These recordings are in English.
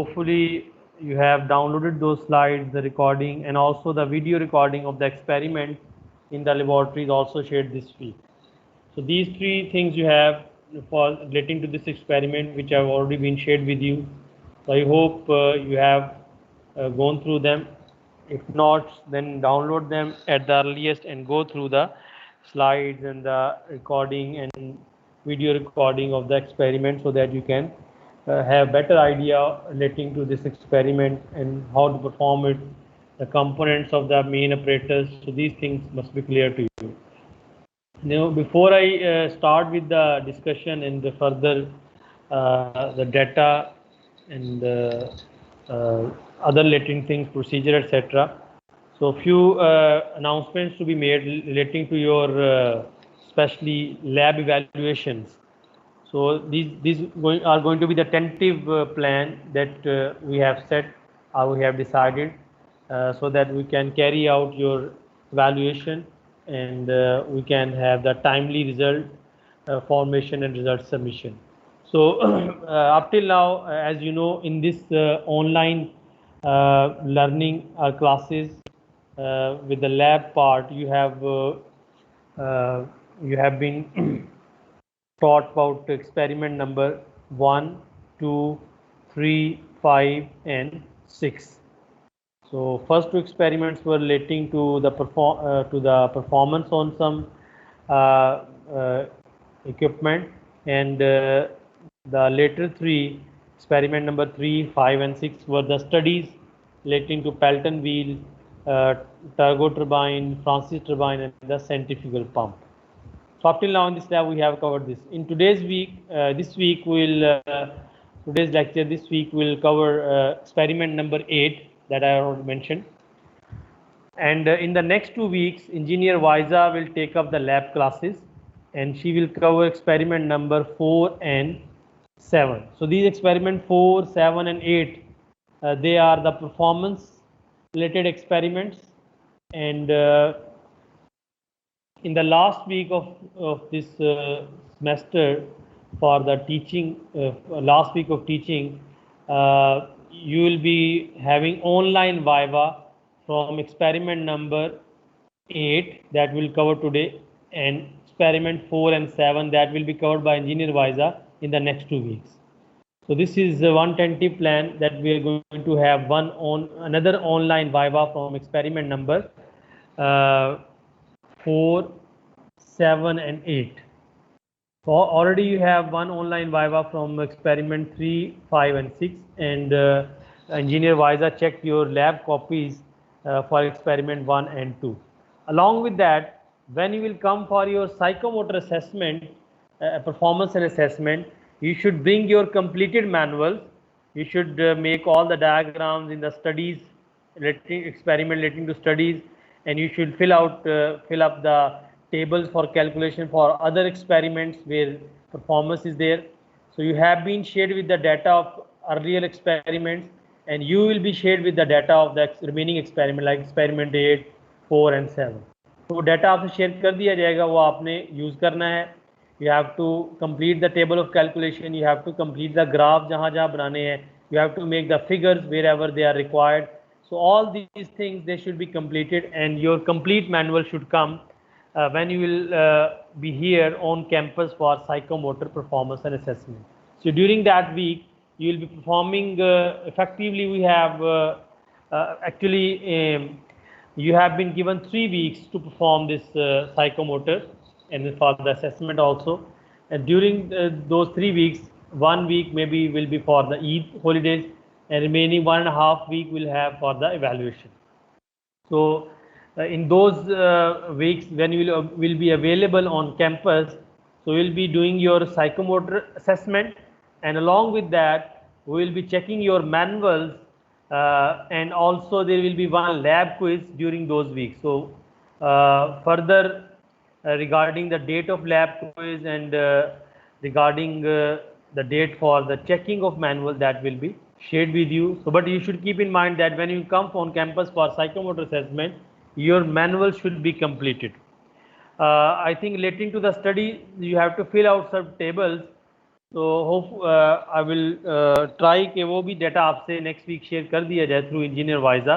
hopefully you have downloaded those slides, the recording, and also the video recording of the experiment in the laboratory is also shared this week. So these three things you have for relating to this experiment, which have already been shared with you. So I hope you have gone through them. If not, then download them at the earliest and go through the slides and the recording and video recording of the experiment so that you can have better idea relating to this experiment and how to perform it, the components of the main apparatus. So these things must be clear to you. Now, before I start with the discussion and the further the data and other relating things, procedure, etc. So, few announcements to be made relating to your especially lab evaluations. So these are going to be the tentative plan that we have set or we have decided so that we can carry out your evaluation and we can have the timely result formation and result submission. So up till now, as you know, in this online learning classes with the lab part, you have been taught about experiment number 1, 2, 3, 5 and 6. So first two experiments were relating to the performance on some equipment, and the later three, experiment number 3, 5 and 6 were the studies relating to Pelton wheel, turbo turbine, Francis turbine and the centrifugal pump. So up till now in this lab we have covered this. In today's week, today's lecture this week will cover experiment number 8 that I already mentioned. And in the next 2 weeks, Engineer Vaiza will take up the lab classes and she will cover experiment number 4 and 7. So these experiment 4, 7 and 8, they are the performance related experiments, and in the last week of this semester for the teaching, last week of teaching, you will be having online Viva from experiment number 8 that will cover today, and experiment 4 and 7 that will be covered by Engineer Vaiza in the next 2 weeks. So this is one tentative plan that we are going to have another online Viva from experiment number 4, 7 and 8. So already you have one online Viva from experiment 3, 5 and 6, and Engineer Vaiza checked your lab copies for experiment 1 and 2. Along with that, when you will come for your psychomotor assessment, performance and assessment, you should bring your completed manuals. You should make all the diagrams in the studies, experiment relating to studies, and you should fill up the tables for calculation for other experiments where performance is there. So you have been shared with the data of earlier experiments, and you will be shared with the data of the remaining experiment like experiment 8, 4 and 7. तो data आपसे share कर दिया जाएगा, वो आपने use करना है. You have to complete the table of calculation, you have to complete the graph जहाँ जहाँ बनाने हैं, you have to make the figures wherever they are required. So all these things, they should be completed, and your complete manual should come when you will be here on campus for psychomotor performance and assessment. So during that week, you will be performing effectively. We have actually you have been given 3 weeks to perform this psychomotor and for the assessment also. And during those 3 weeks, 1 week maybe will be for the Eid holidays, and remaining 1.5 week will have for the evaluation. So in those weeks when you will be available on campus, so we will be doing your psychomotor assessment, and along with that we will be checking your manuals, and also there will be one lab quiz during those weeks. So further regarding the date of lab quiz and regarding the date for the checking of manual, that will be shared with you. So but you should keep in mind that when you come on campus for psychomotor assessment, your manual should be completed. I think relating to the study, you have to fill out some tables तो hope I will try कि वो भी data आपसे next week share कर दिया जाए through engineer वाइजा,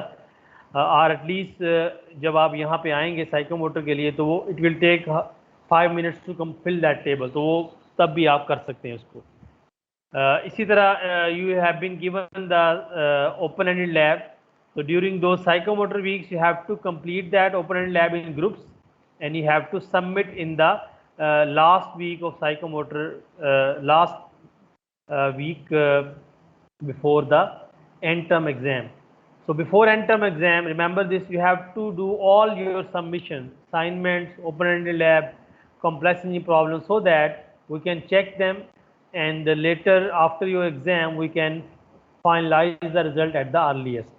और at least जब आप यहाँ पे आएंगे साइकोमोटर के लिए तो वो it will take 5 minutes to come fill that table, तो वो तब भी आप कर सकते हैं उसको। इसी तरह you have been given the open ended lab, so during those psychomotor weeks you have to complete that open ended lab in groups, and you have to submit in the last week of psychomotor, last week before the end term exam. So before end term exam, remember this, you have to do all your submissions, assignments, open ended lab, complex engineering problems, so that we can check them, and later after your exam we can finalize the result at the earliest.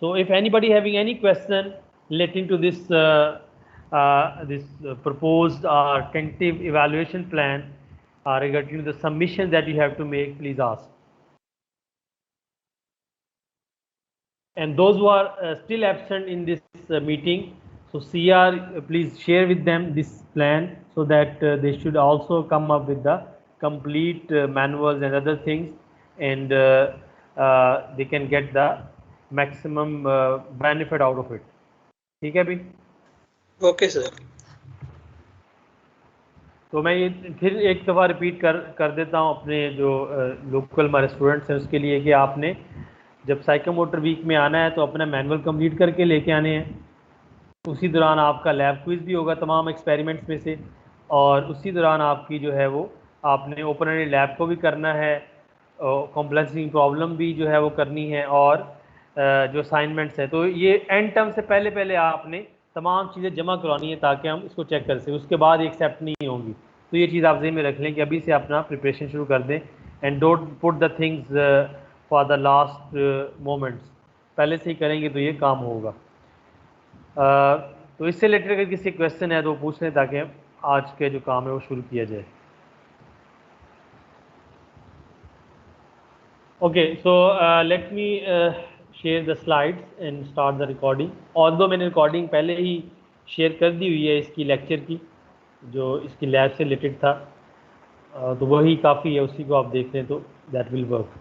So if anybody having any question relating to this proposed tentative evaluation plan regarding to the submissions that you have to make, please ask. And those who are still absent in this meeting, so CR, please share with them this plan so that they should also come up with the complete manuals and other things, and they can get the maximum benefit out of it. ठीक है भी? Okay sir. तो मैं ये फिर एक दफ़ा repeat कर देता हूँ अपने जो लोकल हमारे स्टूडेंट्स हैं उसके लिए, कि आपने जब साइकोमोटर वीक में आना है तो अपना मैनुअल कंप्लीट करके लेके आने हैं। उसी दौरान आपका लैब क्विज भी होगा तमाम एक्सपेरिमेंट्स में से, और उसी दौरान आपकी जो है वो आपने ओपन एंडेड लैब को भी करना है, कॉम्प्लेक्सिंग प्रॉब्लम भी जो है वो करनी है, और जो असाइनमेंट्स है, तो ये एंड टर्म से पहले पहले आपने तमाम चीज़ें जमा करवानी है ताकि हम इसको चेक कर सकें, उसके बाद एक्सेप्ट नहीं होंगी। तो ये चीज़ आप ज़हन में रख लें कि अभी से अपना प्रिपरेशन शुरू कर दें, and don't put the things for the last moments, पहले से ही करेंगे तो ये काम होगा। तो इससे रिलेटेड अगर किसी क्वेश्चन है तो पूछ लें ताकि आज के जो काम है वो शुरू किया जाए। Okay, so let me share the slides and start the recording. Although मैंने रिकॉर्डिंग पहले ही शेयर कर दी हुई है इसकी लेक्चर की, जो इसकी लैब से रिलेटेड था, तो वही काफ़ी है, उसी को आप देख लें तो दैट विल वर्क।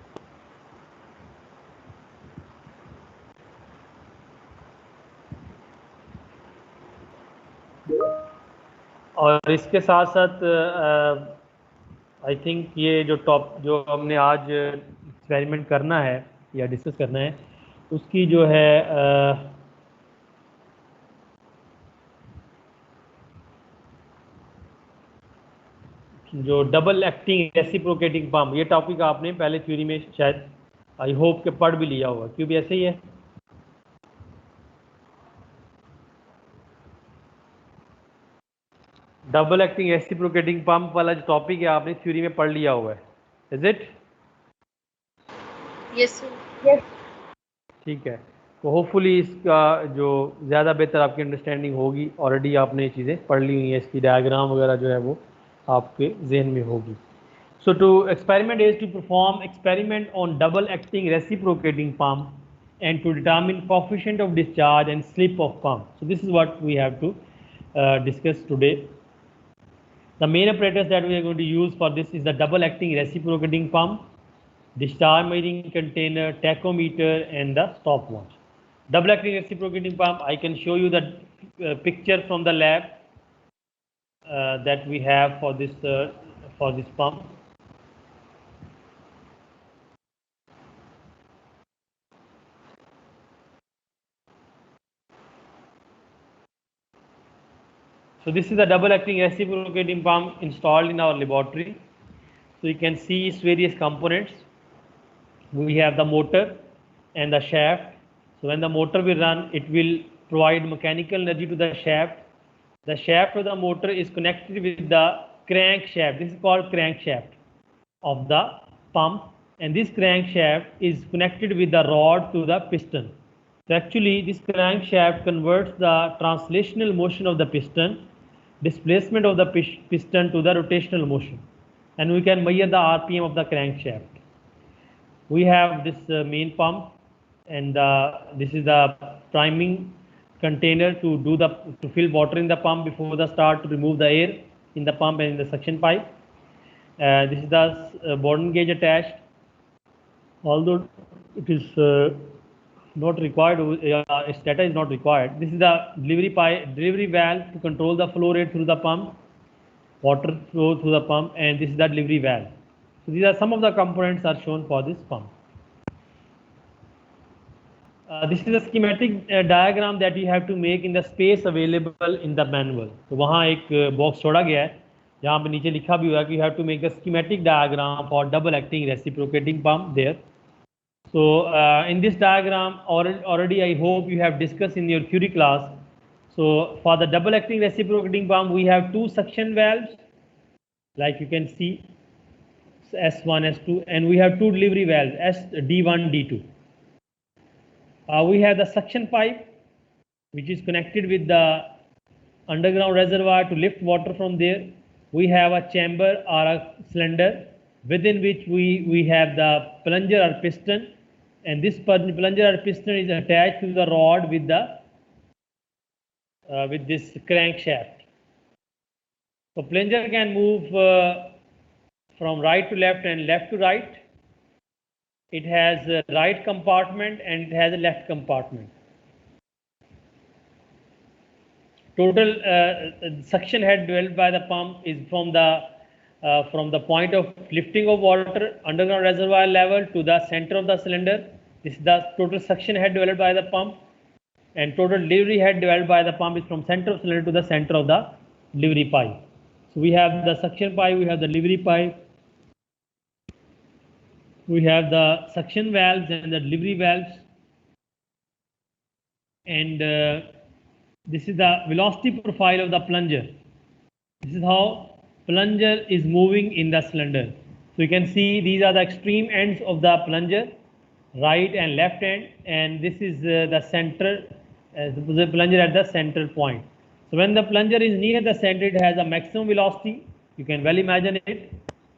और इसके साथ साथ आई थिंक ये जो हमने आज एक्सपेरिमेंट करना है या डिस्कस करना है, उसकी जो है जो डबल एक्टिंग रेसिप्रोकेटिंग पंप, ये टॉपिक आपने पहले थ्योरी में शायद आई होप के पढ़ भी लिया होगा, क्यों भी ऐसे ही है। डबल एक्टिंग रेसिप्रोकेटिंग पंप वाला जो टॉपिक है आपने थ्योरी में पढ़ लिया हुआ है, इज इट? Yes sir. ठीक है, तो होपफुली इसका जो ज़्यादा बेहतर आपकी अंडरस्टैंडिंग होगी, ऑलरेडी आपने ये चीज़ें पढ़ ली हुई हैं, इसकी डायग्राम वगैरह जो है वो आपके जहन में होगी। So to experiment is to perform experiment on double acting reciprocating pump and to determine coefficient of discharge and slip of pump. So this is what we have to discuss today. The main apparatus that we are going to use for this is the double acting reciprocating pump, discharge measuring container, tachometer and the stopwatch. Double acting reciprocating pump, I can show you the picture from the lab that we have for this pump. So this is the double acting reciprocating pump installed in our laboratory. So you can see its various components. We have the motor and the shaft. So when the motor will run, it will provide mechanical energy to the shaft. The shaft of the motor is connected with the crankshaft. This is called crankshaft of the pump, and this crankshaft is connected with the rod to the piston. So actually this crankshaft converts the translational motion of the piston, displacement of the piston to the rotational motion, and we can measure the RPM of the crankshaft. We have this main pump, and this is the priming container to fill water in the pump before the start, to remove the air in the pump and in the suction pipe. This is the Borden gauge attached. Although it is not required, its data is not required. This is the delivery valve to control the flow rate through the pump, water flow through the pump, and this is the delivery valve. So these are some of the components are shown for this pump. This is a schematic diagram that you have to make in the space available in the manual. तो वहाँ एक box छोड़ा गया है जहाँ पे नीचे लिखा भी हुआ है कि you have to make the schematic diagram for double acting reciprocating pump there. So in this diagram already I hope you have discussed in your theory class. So for the double acting reciprocating pump we have two suction valves like you can see S1, S2, and we have two delivery valves D1, D2. We have the suction pipe which is connected with the underground reservoir to lift water from there. We have a chamber or a cylinder within which we have the plunger or piston, and this plunger or piston is attached to the rod with the with this crankshaft. So plunger can move from right to left and left to right. It has a right compartment and it has a left compartment. Total suction head developed by the pump is from the point of lifting of water underground reservoir level to the center of the cylinder. This is the total suction head developed by the pump, and total delivery head developed by the pump is from center of cylinder to the center of the delivery pipe. So we have the suction pipe, we have the delivery pipe, we have the suction valves and the delivery valves, and this is the velocity profile of the plunger. This is how plunger is moving in the cylinder. So you can see these are the extreme ends of the plunger, right and left end, and this is the center, the plunger at the center point. So when the plunger is near the center, it has a maximum velocity. You can well imagine it,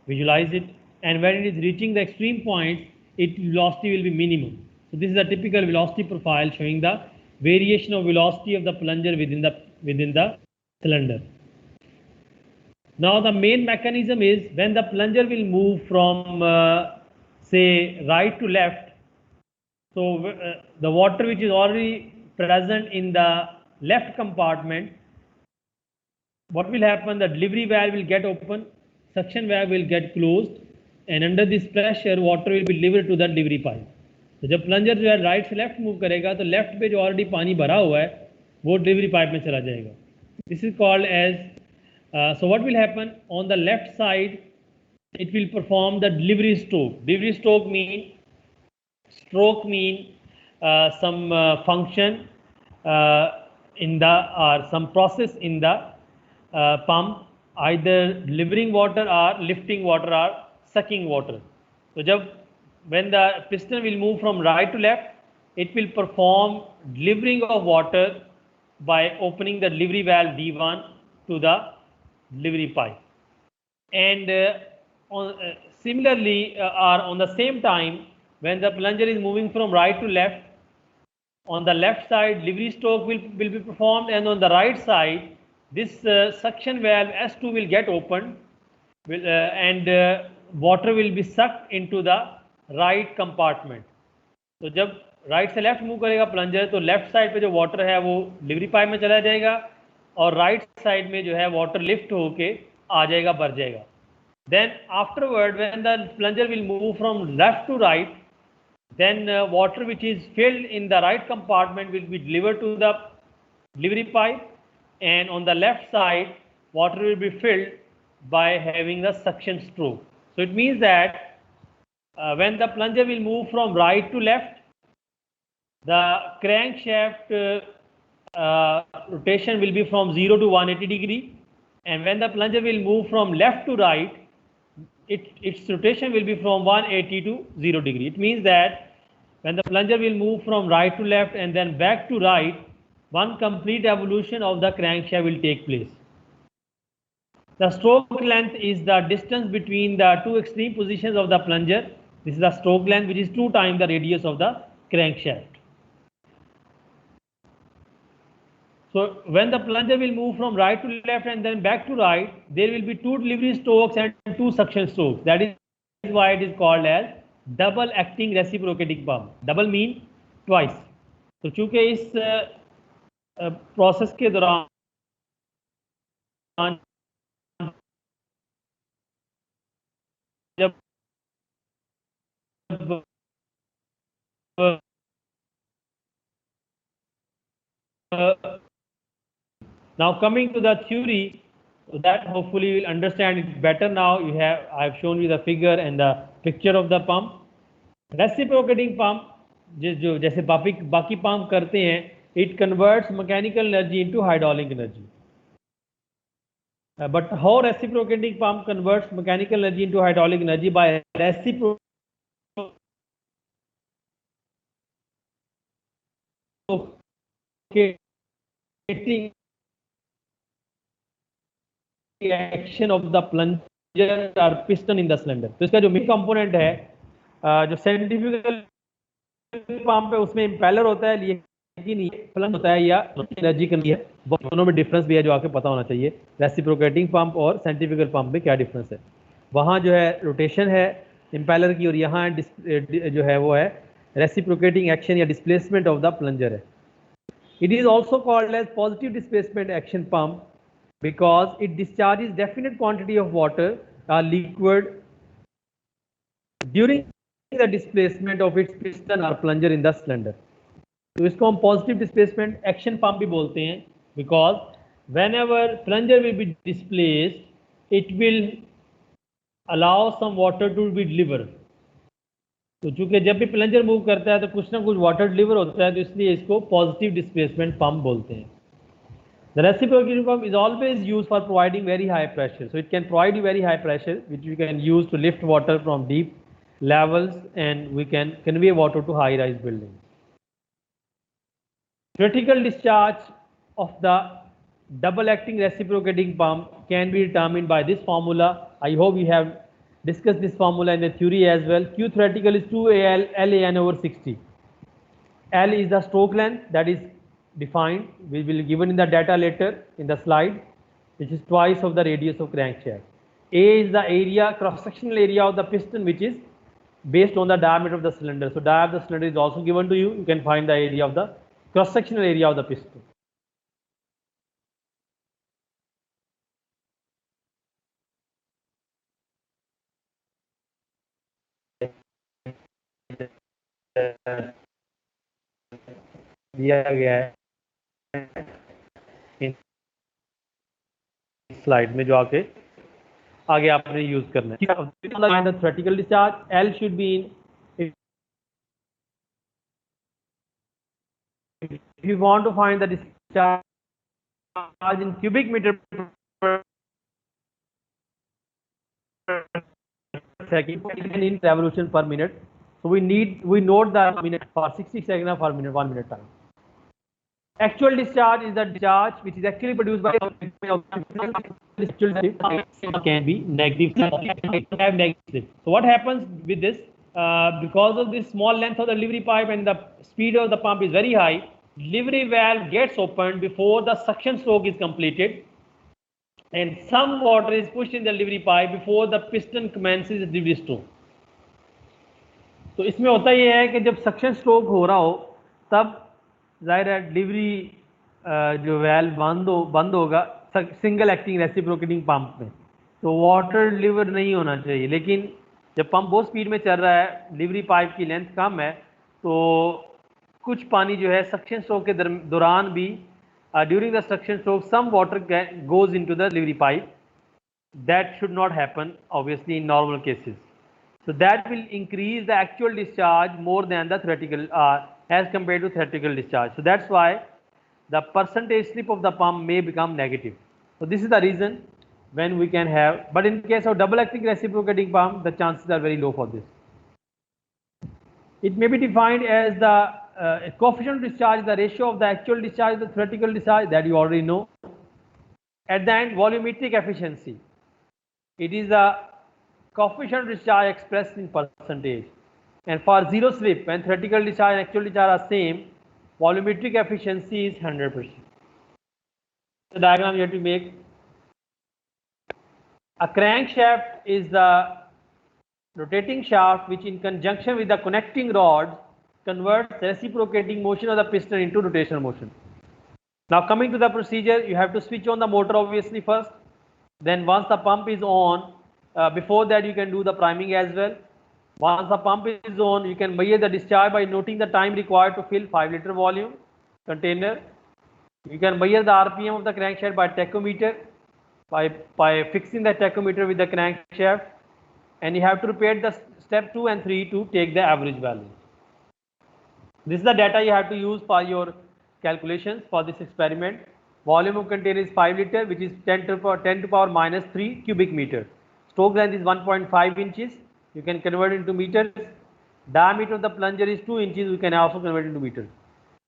visualize it, and when it is reaching the extreme point, its velocity will be minimum. So this is a typical velocity profile showing the variation of velocity of the plunger within the cylinder. Now the main mechanism is when the plunger will move from say right to left. So the water which is already present in the left compartment, what will happen? The delivery valve will get open, suction valve will get closed, and under this pressure water will be delivered to the delivery pipe. तो जब plunger जो है right से left move करेगा तो left पे जो already पानी भरा हुआ है वो डिलीवरी पाइप में चला जाएगा. This is called as so what will happen on the left side? It will perform the delivery stroke. Delivery stroke mean some function in the or some process in the pump, either delivering water or lifting water or sucking water. So when the piston will move from right to left, it will perform delivering of water by opening the delivery valve D1 to the delivery pipe, and similarly or on the same time when the plunger is moving from right to left, on the left side delivery stroke will be performed, and on the right side this suction valve S2 will get opened and water will be sucked into the right compartment. तो जब right से left move करेगा plunger तो left side पे जो water है वो delivery pipe में चला जाएगा और राइट साइड में जो है वाटर लिफ्ट होके आ जाएगा, भर जाएगा. Then afterward when the plunger will move from left to right, then water which is filled in the right compartment will be delivered to the delivery pipe, and on the left side water will be filled by having the suction stroke. So it means that when the plunger will move from right to left, the crankshaft rotation will be from 0 to 180 degree, and when the plunger will move from left to right, its rotation will be from 180 to 0 degree. It means that when the plunger will move from right to left and then back to right, one complete evolution of the crankshaft will take place. The stroke length is the distance between the two extreme positions of the plunger. This is the stroke length, which is 2 times the radius of the crankshaft. So when the plunger will move from right to left and then back to right, there will be two delivery strokes and two suction strokes. That is why it is called as double acting reciprocating pump. Double mean twice. तो चूंकि इस process के दौरान जब now coming to the theory, so that hopefully you will understand it better now. I have shown you the figure and the picture of the pump. Reciprocating pump जो जैसे बाकी pump करते हैं, it converts mechanical energy into hydraulic energy. But how reciprocating pump converts mechanical energy into hydraulic energy? By reciprocating action of the plunger or piston in the cylinder. तो इसका जो main component है, जो centrifugal pump है उसमें impeller होता है, लेकिन ये प्लंज होता है या एनर्जी करनी है. दोनों में डिफरेंस भी है जो आपको पता होना चाहिए. रेसिप्रोकेटिंग पंप और सेंट्रीफ्यूगल पंप में क्या डिफरेंस है. वहाँ जो है रोटेशन है इम्पेलर की और यहाँ जो है वो है रेसिप्रोकेटिंग एक्शन या डिस्प्लेसमेंट ऑफ द प्लंजर है. It is also called as positive displacement action pump because it discharges definite quantity of water or liquid during the displacement of its piston or plunger in the cylinder. तो इसको हम positive displacement action pump भी बोलते हैं, because whenever plunger will be displaced it will allow some water to be deliver. तो चूंकि जब भी प्लंजर मूव करता है तो कुछ ना कुछ वाटर डिलीवर होता है, तो इसलिए इसको पॉजिटिव डिस्प्लेसमेंट पंप बोलते हैं. The reciprocating pump is always used for providing very high pressure. So it can provide you very high pressure, which we can use to lift water from deep levels, and we can convey water to high-rise buildings. Critical discharge of the double-acting reciprocating pump can be determined by this formula. I hope we have discussed this formula in the theory as well. Q theoretical is 2AL LAN over 60. L is the stroke length, that is defined, we will given in the data later in the slide, which is twice of the radius of crankshaft. A is the area, cross-sectional area of the piston, which is based on the diameter of the cylinder. So diameter of the cylinder is also given to you. You can find the area of the cross-sectional area of the piston. दिया गया है slide में, जो आगे आपने use करना है. Theoretical discharge L should be in, if you want to find the discharge in cubic meter per second in revolution per minute. So we note the minute for 60 seconds for minute 1 minute time. Actual discharge is the discharge which is actually produced by can be negative. Have negative. So what happens with this? Because of this small length of the delivery pipe and the speed of the pump is very high, delivery valve gets opened before the suction stroke is completed, and some water is pushed in the delivery pipe before the piston commences the delivery stroke. तो इसमें होता ये है कि जब suction stroke हो रहा हो तब जाहिर है डिलीवरी जो वेल्व बंद होगा सिंगल एक्टिंग रेसिप्रोकेटिंग पंप में, तो वाटर डिलीवर नहीं होना चाहिए. लेकिन जब पंप बहुत स्पीड में चल रहा है, डिलीवरी पाइप की लेंथ कम है, तो कुछ पानी जो है सक्शन स्ट्रोक के दौरान भी during the suction stroke some water goes into the delivery pipe. That should not happen obviously in normal cases. So that will increase the actual discharge more than the theoretical as compared to theoretical discharge. So that's why the percentage slip of the pump may become negative. So this is the reason when we can have, but in case of double acting reciprocating pump, the chances are very low for this. It may be defined as the coefficient of discharge, the ratio of the actual discharge to the theoretical discharge, that you already know. At the end, volumetric efficiency. It is the coefficient of discharge expressed in percentage. And for zero slip, when theoretical discharge and actual discharge are same, volumetric efficiency is 100%. the diagram you have to make. A crankshaft is the rotating shaft which in conjunction with the connecting rod converts reciprocating motion of the piston into rotational motion. Now coming to the procedure, you have to switch on the motor obviously first. Then once the pump is on, before that you can do the priming as well. Once the pump is on, you can measure the discharge by noting the time required to fill 5-liter volume container. You can measure the RPM of the crankshaft by tachometer, by fixing the tachometer with the crankshaft, and you have to repeat the step 2 and 3 to take the average value. This is the data you have to use for your calculations for this experiment. Volume of container is 5 liter, which is 10 to power minus 3 cubic meter. Stroke length is 1.5 inches. You can convert it into meters. Diameter of the plunger is 2 inches. You can also convert it into meters.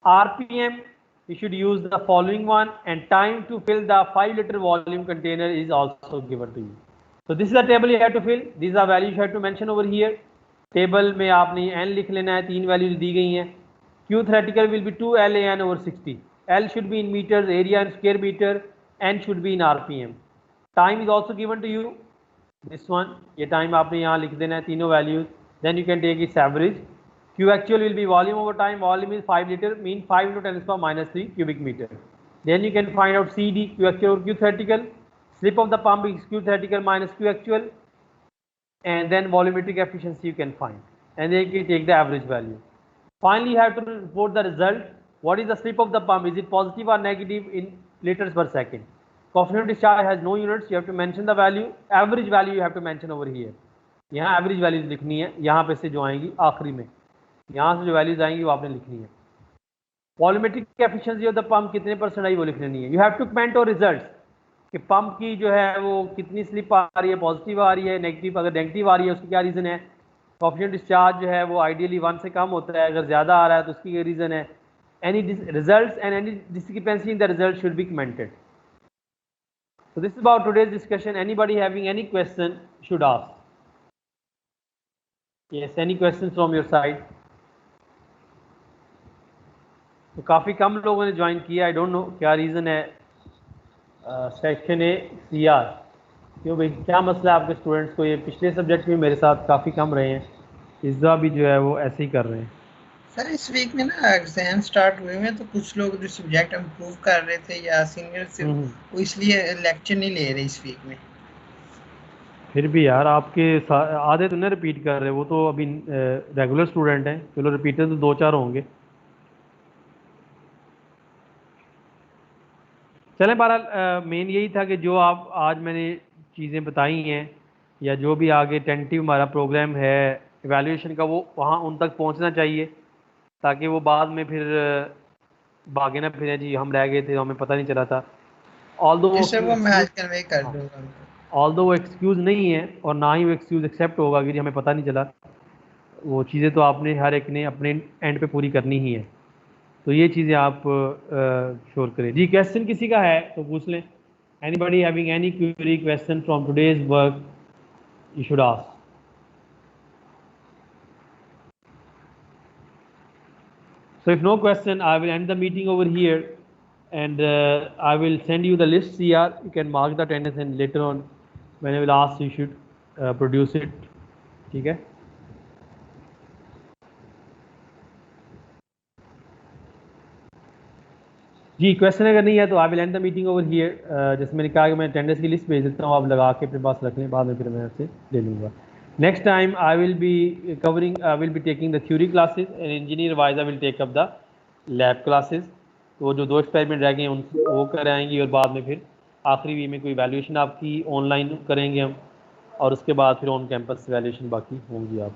RPM, you should use the following one, and time to fill the 5-liter volume container is also given to you. So this is the table you have to fill. These are values you have to mention over here. Table में आपने n लिख लेना है, 3 values दी गई हैं. Q theoretical will be 2 LAN over 60. L should be in meters, area in square meter, N should be in RPM. Time is also given to you. This one, ये time आपने यहाँ लिख देना है, तीनों values. Then you can take its average. Q actual will be volume over time. Volume is 5 liter, mean 5 into 10 to the power minus 3 cubic meter. Then you can find out CD, Q actual over Q theoretical. Slip of the pump is Q theoretical minus Q actual. And then volumetric efficiency you can find. And then you can take the average value. Finally, you have to report the result. What is the slip of the pump? Is it positive or negative in liters per second? Coefficient of discharge has no units. You have to mention the value. Average value you have to mention over here. यहाँ average values लिखनी है. यहाँ पे से जो आएंगी आखिरी में. यहाँ से जो values आएंगी वो आपने लिखनी है. Volumetric efficiency of the pump कितने % आई वो लिखनी नहीं है. You have to comment on results. कि पंप की जो है वो कितनी स्लिप आ रही है, पॉजिटिव आ रही है, नेगेटिव. अगर नेगेटिव आ रही है उसकी क्या रीज़न है. कोएफिशिएंट डिस्चार्ज जो है वो आइडियली 1 से कम होता है, अगर ज़्यादा आ रहा है तो उसकी ये रीज़न है. Any results and any discrepancy in the result should be commented. So this is about today's discussion. Anybody having any question should ask. Yes, any questions from your side? तो काफ़ी कम लोगों ने ज्वाइन किया. I don't know क्या reason है. Section A CR, क्यों भाई क्या मसला है आपके स्टूडेंट्स को. ये पिछले सब्जेक्ट में मेरे साथ काफ़ी कम रहे हैं, इस बार भी जो है वो ऐसे ही कर रहे हैं. सर इस वीक में ना एग्जाम स्टार्ट हुए हैं तो कुछ लोग जो सब्जेक्ट इम्प्रूव कर रहे थे या सीनियर से वो इसलिए लेक्चर नहीं ले रहे इस वीक में. फिर भी यार आपके आधे तो नहीं रिपीट कर रहे, वो तो अभी रेगुलर स्टूडेंट हैं. चलो रिपीटर तो 2-4 होंगे. चलें, बहरहाल मेन यही था कि जो आप आज मैंने चीज़ें बताई हैं या जो भी आगे टेंटिव हमारा प्रोग्राम है एवेल्यूएशन का, वो वहाँ उन तक पहुँचना चाहिए, ताकि वो बाद में फिर भागे ना फिरें जी हम रह गए थे, हमें पता नहीं चला था. ऑल्दो वो एक्सक्यूज़ नहीं है और ना ही वो एक्सक्यूज़ एक्सेप्ट होगा कि हमें पता नहीं चला. वो चीज़ें तो आपने हर एक ने अपने एंड पे पूरी करनी ही है. तो ये चीज़ें आप श्योर करें. जी क्वेश्चन किसी का है तो पूछ लें. Anybody having any query question from today's work you should ask. So if no question, I will end the meeting over here, and I will send you the list CR. You can mark the attendance, and later on, when I will ask, you should produce it. ठीक है. जी question अगर नहीं है तो I will and the meeting over here. जैसे मैंने कहा कि मैं अटेंडेंस की लिस्ट भेज देता हूँ, आप लगा के अपने पास रख लें, बाद में फिर मैं आपसे ले लूँगा. Next time I will be taking the theory classes and engineer wise I will take up the lab classes. तो जो 2 एक्सपेरिमेंट रह गए हैं वो कराएंगी, और बाद में फिर आखिरी वीक में कोई वैल्यूएशन आपकी ऑनलाइन करेंगे हम, और उसके बाद फिर ऑन कैंपस वैल्यूएशन बाकी होंगी आप.